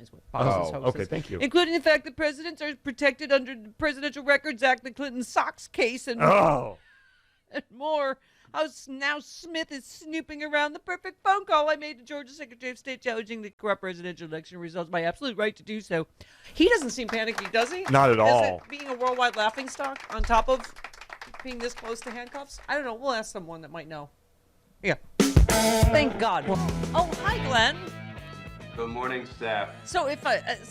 is what Fox's host okay, says. thank you. Including the fact that presidents are protected under the Presidential Records Act, the Clinton Sox case, and more. How now Smith is snooping around the perfect phone call I made to Georgia Secretary of State challenging the corrupt presidential election results. My absolute right to do so. He doesn't seem panicky, does he? Not at all. Being a worldwide laughingstock on top of being this close to handcuffs? I don't know. We'll ask someone that might know. Yeah. Thank God. Oh, hi, Glenn. Good morning, staff. So if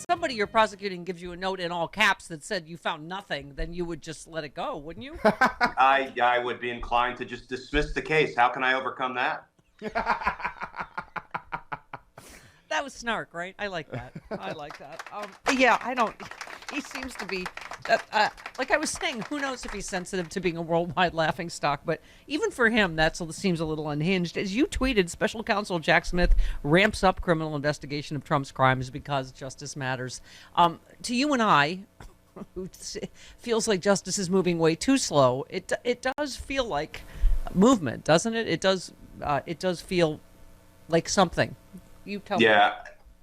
somebody you're prosecuting gives you a note in all caps that said you found nothing, then you would just let it go, wouldn't you? I would be inclined to just dismiss the case. How can I overcome that? That was snark, right? I like that. I like that. Yeah, I don't. He seems to be, like I was saying, who knows if he's sensitive to being a worldwide laughingstock, but even for him, that seems a little unhinged. As you tweeted, Special Counsel Jack Smith ramps up criminal investigation of Trump's crimes because justice matters. To you and I, who feels like justice is moving way too slow, it does feel like movement, doesn't it? It does feel like something. You tell me. Yeah,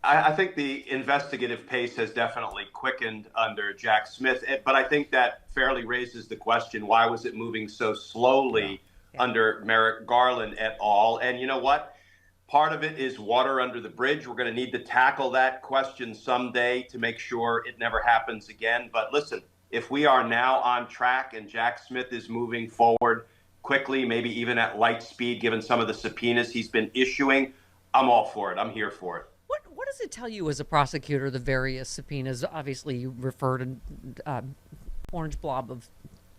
I think the investigative pace has definitely quickened under Jack Smith, but I think that fairly raises the question, why was it moving so slowly under Merrick Garland et al.? And you know what? Part of it is water under the bridge. We're going to need to tackle that question someday to make sure it never happens again. But listen, if we are now on track and Jack Smith is moving forward quickly, maybe even at light speed, given some of the subpoenas he's been issuing, I'm all for it. I'm here for it. What does it tell you as a prosecutor, the various subpoenas? Obviously, you referred to orange blob of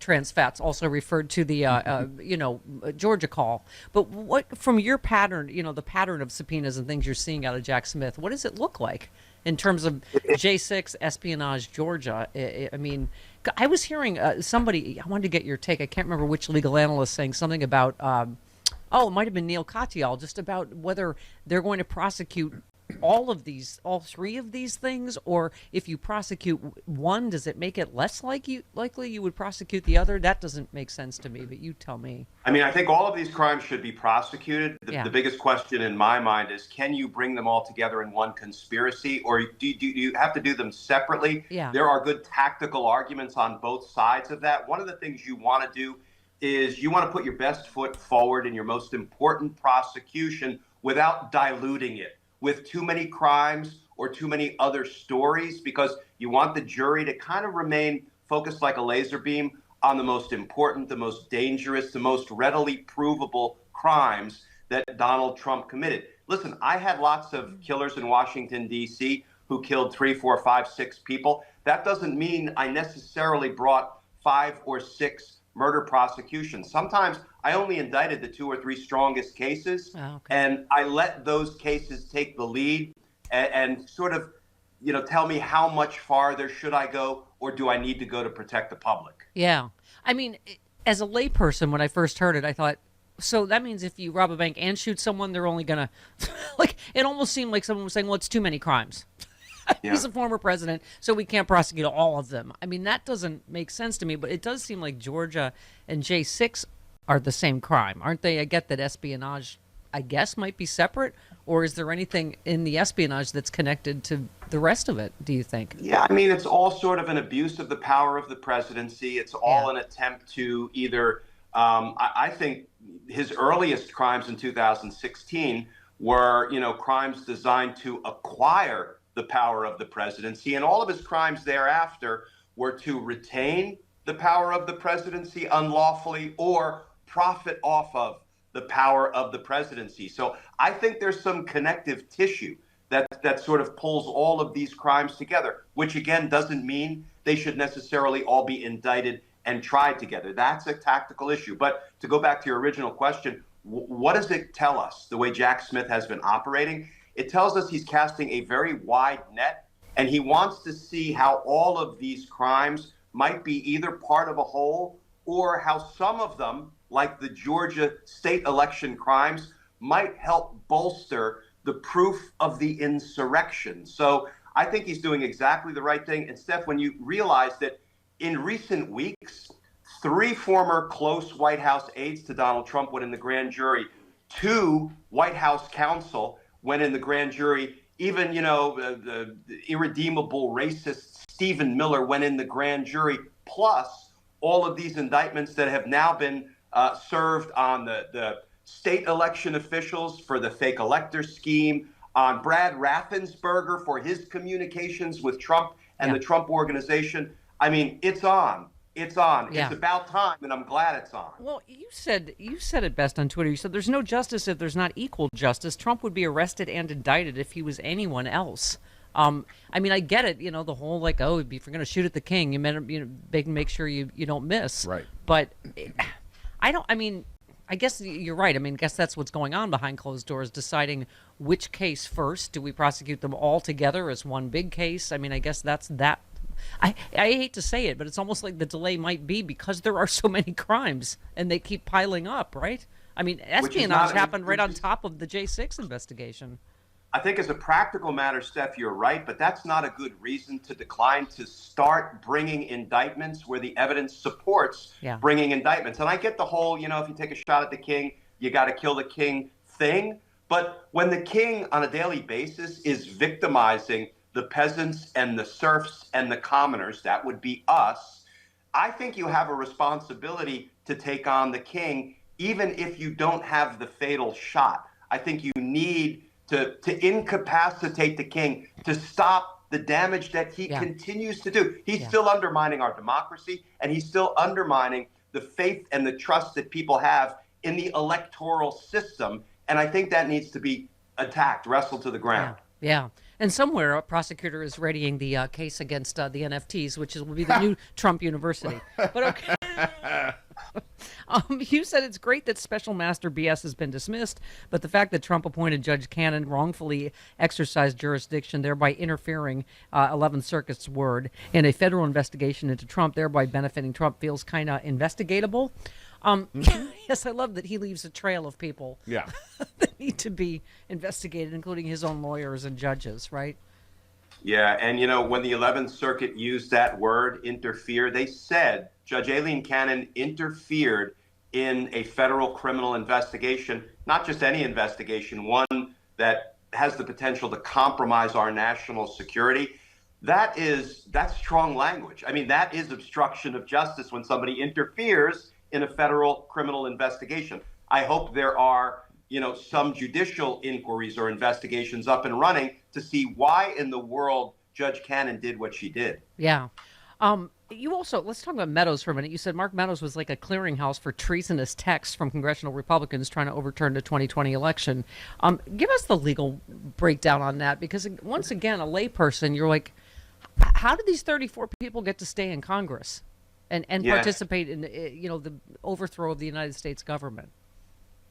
trans fats, also referred to the, Georgia call. But what, from your pattern, the pattern of subpoenas and things you're seeing out of Jack Smith, what does it look like in terms of J6, espionage, Georgia? I mean, I was hearing somebody, I wanted to get your take. I can't remember which legal analyst saying something about, it might have been Neil Katyal, just about whether they're going to prosecute all three of these things, or if you prosecute one, does it make it less likely you would prosecute the other? That doesn't make sense to me, but you tell me. I mean, I think all of these crimes should be prosecuted. The biggest question in my mind is, can you bring them all together in one conspiracy, or do you have to do them separately? Yeah. There are good tactical arguments on both sides of that. One of the things you want to do is you want to put your best foot forward in your most important prosecution without diluting it with too many crimes or too many other stories, because you want the jury to kind of remain focused like a laser beam on the most important, the most dangerous, the most readily provable crimes that Donald Trump committed. Listen, I had lots of killers in Washington, D.C. who killed 3, 4, 5, 6 people. That doesn't mean I necessarily brought 5 or 6 murder prosecutions. Sometimes I only indicted the 2 or 3 strongest cases, and I let those cases take the lead and sort of, tell me how much farther should I go, or do I need to go to protect the public? Yeah. I mean, as a layperson, when I first heard it, I thought, so that means if you rob a bank and shoot someone, they're only going to, it almost seemed like someone was saying, well, it's too many crimes. Yeah. He's a former president, so we can't prosecute all of them. I mean, that doesn't make sense to me, but it does seem like Georgia and J6 are the same crime, aren't they? I get that espionage, I guess, might be separate, or is there anything in the espionage that's connected to the rest of it, do you think? Yeah, I mean, it's all sort of an abuse of the power of the presidency. It's all an attempt to either, I think his earliest crimes in 2016 were, crimes designed to acquire the power of the presidency, and all of his crimes thereafter were to retain the power of the presidency unlawfully or profit off of the power of the presidency. So I think there's some connective tissue that sort of pulls all of these crimes together, which again doesn't mean they should necessarily all be indicted and tried together. That's a tactical issue. But to go back to your original question, what does it tell us, the way Jack Smith has been operating? It tells us he's casting a very wide net, and he wants to see how all of these crimes might be either part of a whole, or how some of them, like the Georgia state election crimes, might help bolster the proof of the insurrection. So I think he's doing exactly the right thing. And Steph, when you realize that in recent weeks, 3 former close White House aides to Donald Trump went in the grand jury, 2 White House counsel went in the grand jury even the irredeemable racist Stephen Miller went in the grand jury, plus all of these indictments that have now been served on the state election officials for the fake elector scheme, on Brad Raffensperger for his communications with Trump and Yeah. the Trump organization. I mean, it's on. It's on. Yeah. It's about time, and I'm glad it's on. Well, you said it best on Twitter. You said there's no justice if there's not equal justice. Trump would be arrested and indicted if he was anyone else. I mean, I get it. The whole like, oh, if you're going to shoot at the king, you make sure you don't miss. Right. But I don't. I mean, I guess you're right. I mean, I guess that's what's going on behind closed doors, deciding which case first. Do we prosecute them all together as one big case? I mean, I guess that's that. I hate to say it, but it's almost like the delay might be because there are so many crimes and they keep piling up, right? I mean, espionage happened right on top of the J6 investigation. I think as a practical matter, Steph, you're right, but that's not a good reason to decline to start bringing indictments where the evidence supports bringing indictments. And I get the whole, if you take a shot at the king, you got to kill the king thing. But when the king on a daily basis is victimizing the peasants and the serfs and the commoners, that would be us, I think you have a responsibility to take on the king, even if you don't have the fatal shot. I think you need to incapacitate the king, to stop the damage that he continues to do. He's still undermining our democracy, and he's still undermining the faith and the trust that people have in the electoral system. And I think that needs to be attacked, wrestled to the ground. Yeah. And somewhere a prosecutor is readying the case against the NFTs, which will be the new Trump University. But okay. You said it's great that Special Master BS has been dismissed, but the fact that Trump appointed Judge Cannon wrongfully exercised jurisdiction, thereby interfering 11th Circuit's word in a federal investigation into Trump, thereby benefiting Trump, feels kind of investigatable. Yes, I love that he leaves a trail of people that need to be investigated, including his own lawyers and judges, right? Yeah, and when the 11th Circuit used that word, interfere, they said Judge Aileen Cannon interfered in a federal criminal investigation, not just any investigation, one that has the potential to compromise our national security. That's strong language. I mean, that is obstruction of justice when somebody interferes in a federal criminal investigation. I hope there are, some judicial inquiries or investigations up and running to see why in the world Judge Cannon did what she did. Yeah. You also, let's talk about Meadows for a minute. You said Mark Meadows was like a clearinghouse for treasonous texts from congressional Republicans trying to overturn the 2020 election. Give us the legal breakdown on that, because once again, a layperson, you're like, how did these 34 people get to stay in Congress and participate in, the overthrow of the United States government?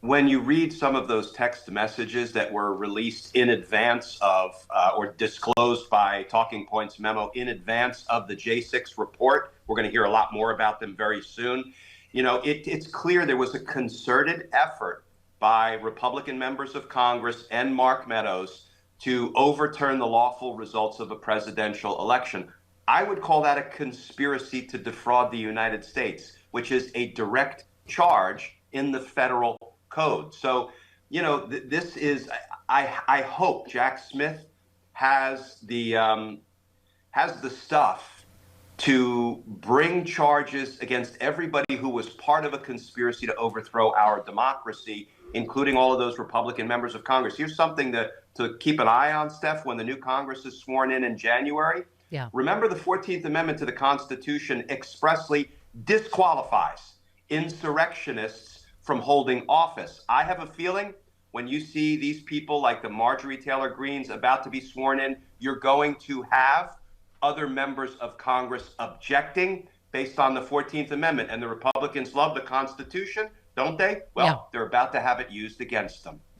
When you read some of those text messages that were released in advance of or disclosed by Talking Points memo in advance of the J6 report, we're going to hear a lot more about them very soon. It's clear there was a concerted effort by Republican members of Congress and Mark Meadows to overturn the lawful results of a presidential election. I would call that a conspiracy to defraud the United States, which is a direct charge in the federal code. So, this is, I hope Jack Smith has the stuff to bring charges against everybody who was part of a conspiracy to overthrow our democracy, including all of those Republican members of Congress. Here's something to keep an eye on, Steph, when the new Congress is sworn in January. Yeah. Remember, the 14th Amendment to the Constitution expressly disqualifies insurrectionists from holding office. I have a feeling when you see these people like the Marjorie Taylor Greenes about to be sworn in, you're going to have other members of Congress objecting based on the 14th Amendment. And the Republicans love the Constitution, don't they? Well, they're about to have it used against them.